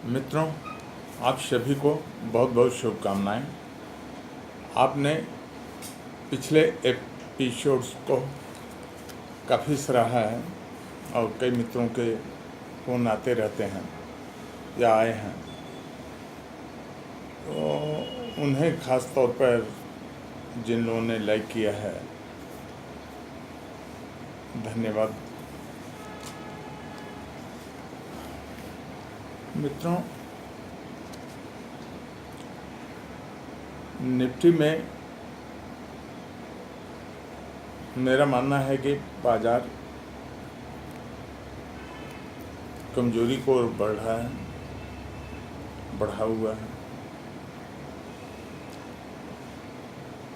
मित्रों, आप सभी को बहुत बहुत शुभकामनाएं। आपने पिछले एपिसोड्स को काफ़ी सराहा है और कई मित्रों के फ़ोन आते रहते हैं या आए हैं, तो उन्हें ख़ास तौर पर जिन लोगों ने लाइक किया है, धन्यवाद। मित्रों, निफ्टी में मेरा मानना है कि बाज़ार कमज़ोरी को ओर बढ़ा हुआ है।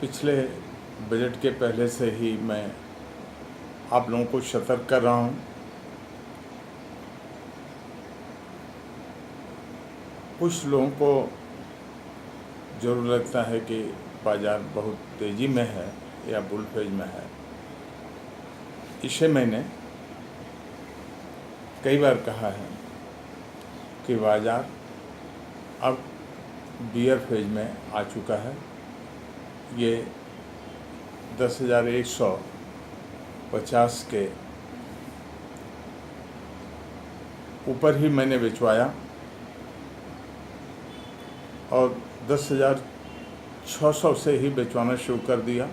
पिछले बजट के पहले से ही मैं आप लोगों को सतर्क कर रहा हूँ। कुछ लोगों को ज़रूर लगता है कि बाज़ार बहुत तेज़ी में है या बुल फेज में है। इसे मैंने कई बार कहा है कि बाज़ार अब बियर फेज में आ चुका है। ये 10,150 के ऊपर ही मैंने बेचवाया और 10,600 से ही बेचवाना शुरू कर दिया।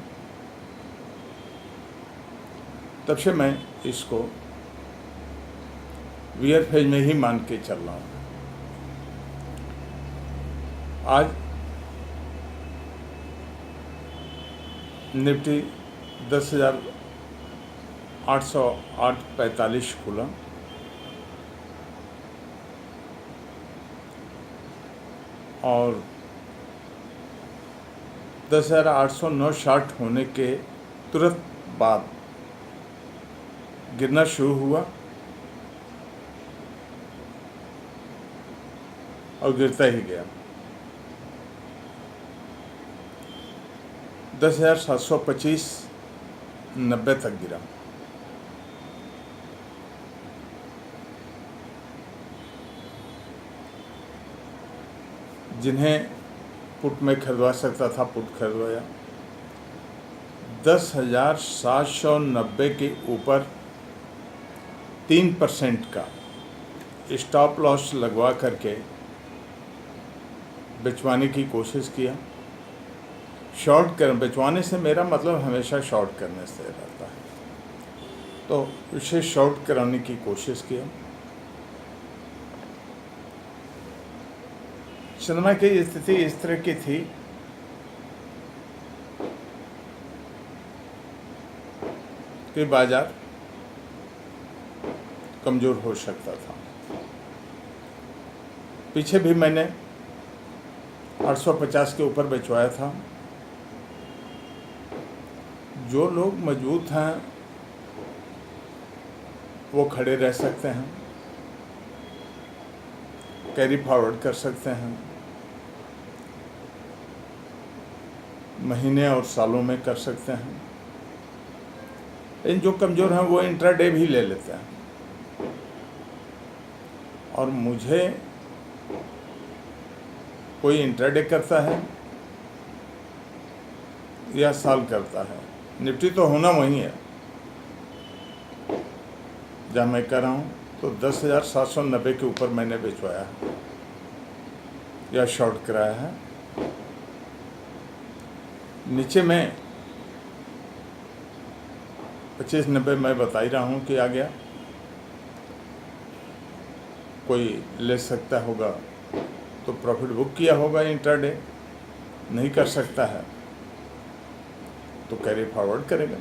तब से मैं इसको बियर फेज में ही मान के चल रहा हूँ। आज निफ्टी 10,808.45 खुला और 10,809.60 होने के तुरंत बाद गिरना शुरू हुआ और गिरता ही गया। 10,725.90 तक गिरा। जिन्हें पुट में खरीदवा सकता था, पुट खरीदवाया। 10,790 के ऊपर 3% का स्टॉप लॉस लगवा करके बेचवाने की कोशिश किया। बेचवाने से मेरा मतलब हमेशा शॉर्ट करने से रहता है, तो इसे शॉर्ट कराने की कोशिश किया। चंद्रमा की स्थिति इस तरह की थी कि बाजार कमज़ोर हो सकता था। पीछे भी मैंने 850 के ऊपर बेचवाया था। जो लोग मजबूत हैं वो खड़े रह सकते हैं, कैरी फॉरवर्ड कर सकते हैं, महीने और सालों में कर सकते हैं। लेकिन जो कमज़ोर हैं वो इंट्राडे भी ले लेते हैं। और मुझे कोई इंट्राडे करता है या साल करता है, निफ्टी तो होना वही है जहाँ मैं कर रहा हूँ। तो 10,790 के ऊपर मैंने बेचवाया है या शॉर्ट कराया है। नीचे में 2590 मैं बता ही रहा हूँ कि आ गया। कोई ले सकता होगा तो प्रॉफिट बुक किया होगा, इंट्राडे नहीं कर सकता है तो कैरी फॉरवर्ड करेगा।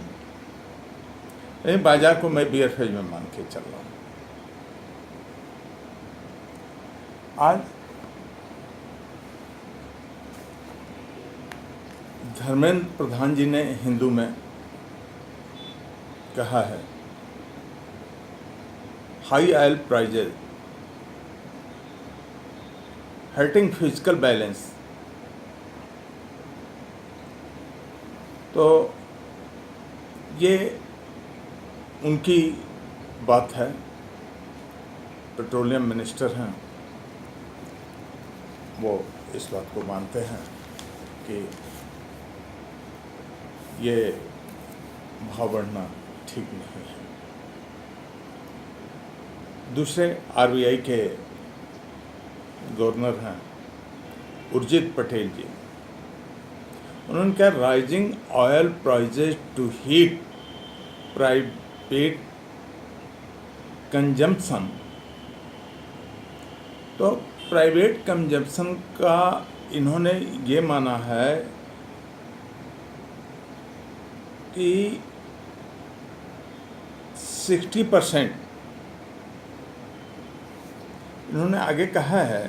लेकिन बाजार को मैं बियर फेज में मान के चल रहा हूँ। आज धर्मेंद्र प्रधान जी ने हिंदू में कहा है, high oil prices hurting physical balance. तो ये उनकी बात है, पेट्रोलियम मिनिस्टर हैं। वो इस बात को मानते हैं कि ये भाव बढ़ना ठीक नहीं है। दूसरे आरबीआई के गवर्नर हैं उर्जित पटेल जी। उन्होंने कहा rising oil prices to hit private consumption. तो प्राइवेट कंजम्पशन का इन्होंने ये माना है कि 60%, इन्होंने आगे कहा है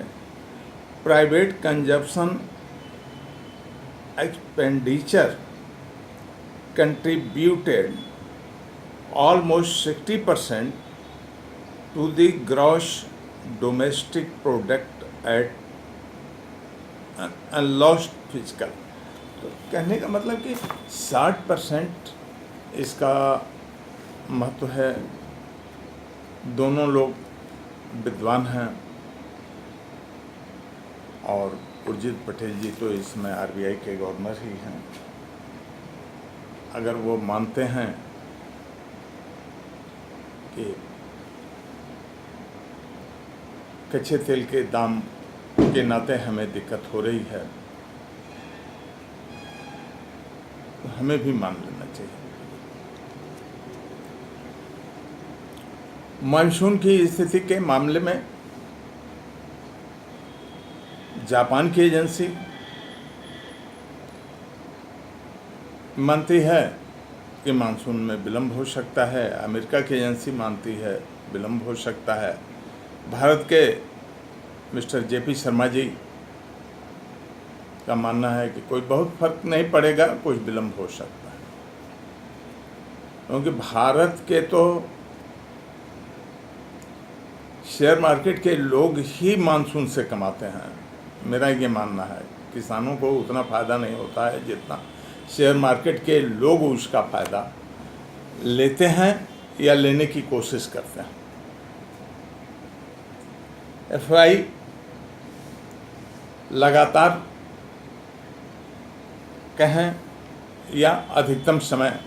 private consumption expenditure contributed almost 60% to the gross domestic product at lost fiscal। तो कहने का मतलब कि 60% इसका महत्व है। दोनों लोग विद्वान हैं और उर्जित पटेल जी तो इसमें आरबीआई के गवर्नर ही हैं। अगर वो मानते हैं कि कच्चे तेल के दाम के नाते हमें दिक्कत हो रही है तो हमें भी मान लेना चाहिए। मानसून की स्थिति के मामले में जापान की एजेंसी मानती है कि मानसून में विलंब हो सकता है। अमेरिका की एजेंसी मानती है विलंब हो सकता है। भारत के मिस्टर जेपी शर्मा जी का मानना है कि कोई बहुत फर्क नहीं पड़ेगा, कुछ विलंब हो सकता है। क्योंकि भारत के तो शेयर मार्केट के लोग ही मानसून से कमाते हैं। मेरा ये मानना है किसानों को उतना फ़ायदा नहीं होता है जितना शेयर मार्केट के लोग उसका फ़ायदा लेते हैं या लेने की कोशिश करते हैं। एफआई लगातार कहें या अधिकतम समय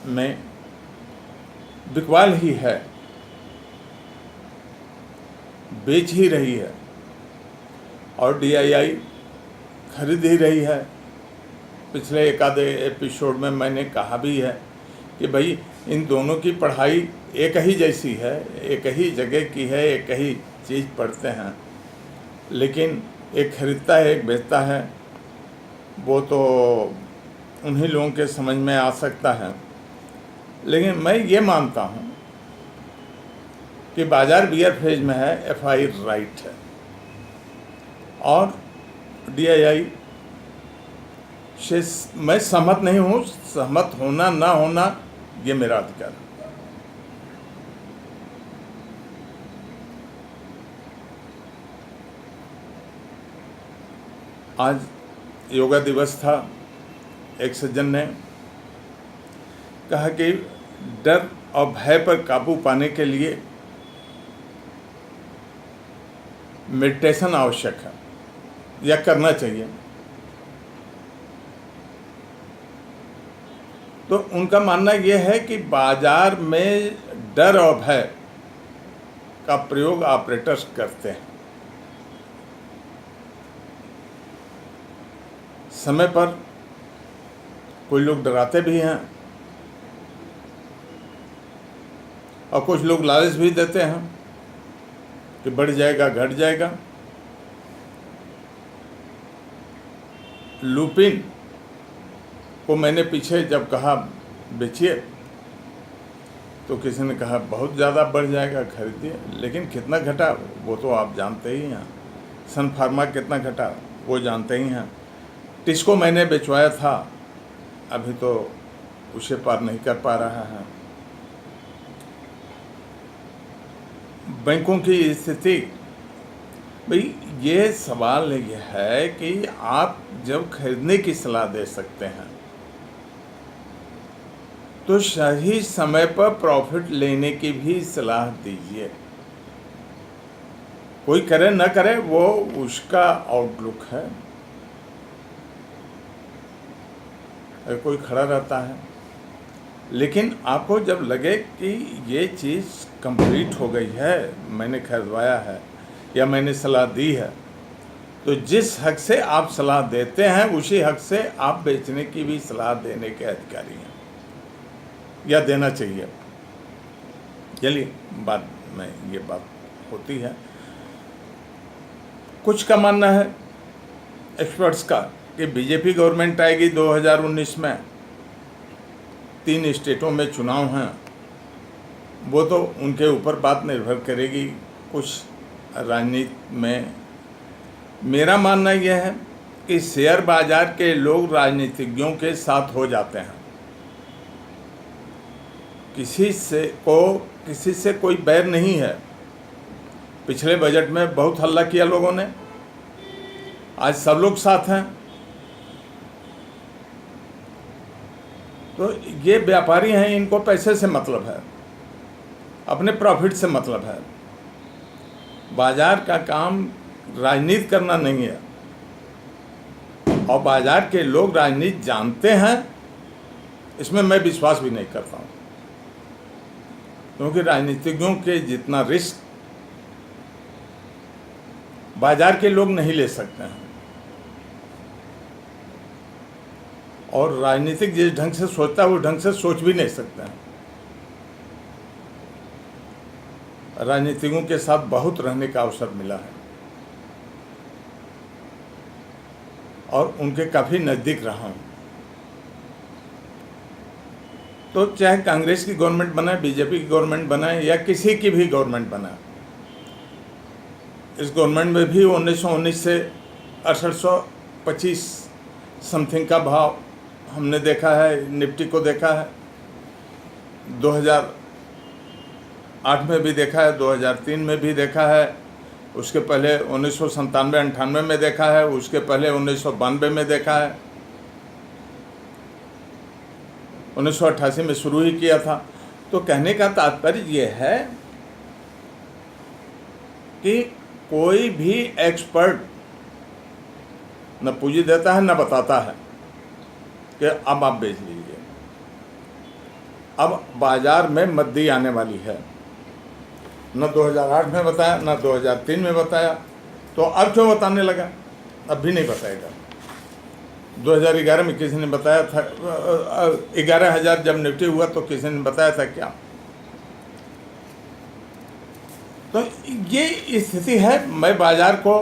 में बिकवाल ही है, बेच ही रही है और डीआईआई खरीद ही रही है। पिछले एक आधे एपिसोड में मैंने कहा भी है कि भाई इन दोनों की पढ़ाई एक ही जैसी है, एक ही जगह की है, एक ही चीज़ पढ़ते हैं, लेकिन एक खरीदता है एक बेचता है। वो तो उन्हीं लोगों के समझ में आ सकता है। लेकिन मैं ये मानता हूँ कि बाजार बियर फेज में है, एफआई राइट है और डीआईआई से मैं सहमत नहीं हूँ। सहमत होना ना होना ये मेरा अधिकार है। आज योगा दिवस था। एक सज्जन ने कहा कि डर और भय पर काबू पाने के लिए मेडिटेशन आवश्यक है या करना चाहिए। तो उनका मानना यह है कि बाजार में डर और भय का प्रयोग ऑपरेटर्स करते हैं। समय पर कोई लोग डराते भी हैं और कुछ लोग लालच भी देते हैं कि बढ़ जाएगा घट जाएगा। लुपिन को मैंने पीछे जब कहा बेचिए तो किसी ने कहा बहुत ज़्यादा बढ़ जाएगा खरीदिए, लेकिन कितना घटा वो तो आप जानते ही हैं। सन फार्मा कितना घटा वो जानते ही हैं। टिस्को मैंने बेचवाया था, अभी तो उसे पार नहीं कर पा रहा है। बैंकों की स्थिति, भाई ये सवाल ये है कि आप जब खरीदने की सलाह दे सकते हैं तो सही समय पर प्रॉफिट लेने की भी सलाह दीजिए। कोई करे न करे वो उसका आउटलुक है। अगर कोई खड़ा रहता है, लेकिन आपको जब लगे कि ये चीज़ कंप्लीट हो गई है, मैंने खरीदवाया है या मैंने सलाह दी है, तो जिस हक से आप सलाह देते हैं उसी हक से आप बेचने की भी सलाह देने के अधिकारी हैं, या देना चाहिए। चलिए बाद में ये बात होती है। कुछ का मानना है एक्सपर्ट्स का कि बीजेपी गवर्नमेंट आएगी 2019 में, 3 स्टेटों में चुनाव हैं, वो तो उनके ऊपर बात निर्भर करेगी कुछ राजनीति में। मेरा मानना यह है कि शेयर बाजार के लोग राजनीतिज्ञों के साथ हो जाते हैं। किसी से कोई बैर नहीं है। पिछले बजट में बहुत हल्ला किया लोगों ने, आज सब लोग साथ हैं। तो ये व्यापारी हैं, इनको पैसे से मतलब है, अपने प्रॉफिट से मतलब है। बाजार का काम राजनीति करना नहीं है, और बाजार के लोग राजनीति जानते हैं, इसमें मैं विश्वास भी नहीं करता हूँ, क्योंकि राजनीतिज्ञों के जितना रिस्क बाजार के लोग नहीं ले सकते हैं। और राजनीतिक जिस ढंग से सोचता है वो ढंग से सोच भी नहीं सकते हैं। राजनीतिकों के साथ बहुत रहने का अवसर मिला है और उनके काफ़ी नज़दीक रहा हूँ। तो चाहे कांग्रेस की गवर्नमेंट बनाए, बीजेपी की गवर्नमेंट बनाए, या किसी की भी गवर्नमेंट बनाए, इस गवर्नमेंट में भी 1919 से 6825 समथिंग का भाव हमने देखा है, निफ्टी को देखा है, 2008 में भी देखा है, 2003 में भी देखा है, उसके पहले 1997-98 में देखा है, उसके पहले 1992 में देखा है, 1988 में शुरू ही किया था। तो कहने का तात्पर्य ये है कि कोई भी एक्सपर्ट न पूंजी देता है न बताता है कि अब आप बेच लीजिए। अब बाजार में मद्दी आने वाली है, न 2008 में बताया न 2003 में बताया, तो अब क्यों बताने लगा? अब भी नहीं बताएगा। 2011 में किसी ने बताया था 11,000 जब निफ्टी हुआ तो किसी ने बताया था क्या? तो ये स्थिति है। मैं बाजार को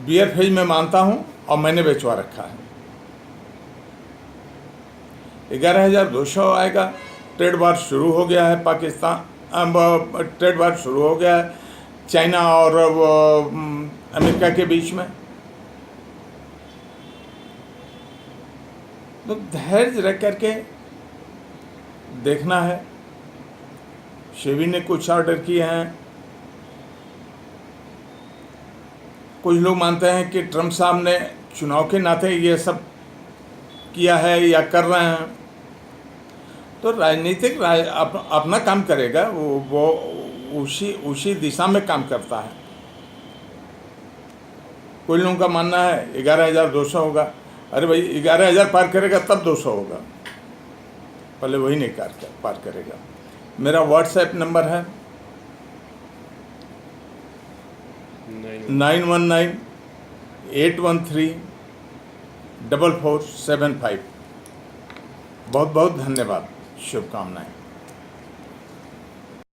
बियर फेज में मानता हूं और मैंने बेचवा रखा है। 11,200 आएगा। ट्रेड वार शुरू हो गया है, ट्रेड वार शुरू हो गया है चाइना और अमेरिका के बीच में। तो धैर्य रख करके देखना है। सेबी ने कुछ ऑर्डर किए हैं। कुछ लोग मानते हैं कि ट्रंप साहब ने चुनाव के नाते ये सब किया है या कर रहे हैं। तो राजनीतिक अपना काम करेगा, वो उसी दिशा में काम करता है। कोई लोगों का मानना है 11,200 होगा। अरे भाई 11,000 पार करेगा तब 200 होगा, पहले वही नहीं पार करेगा। मेरा व्हाट्सएप नंबर है 9198134475। बहुत बहुत धन्यवाद, शुभकामनाएं।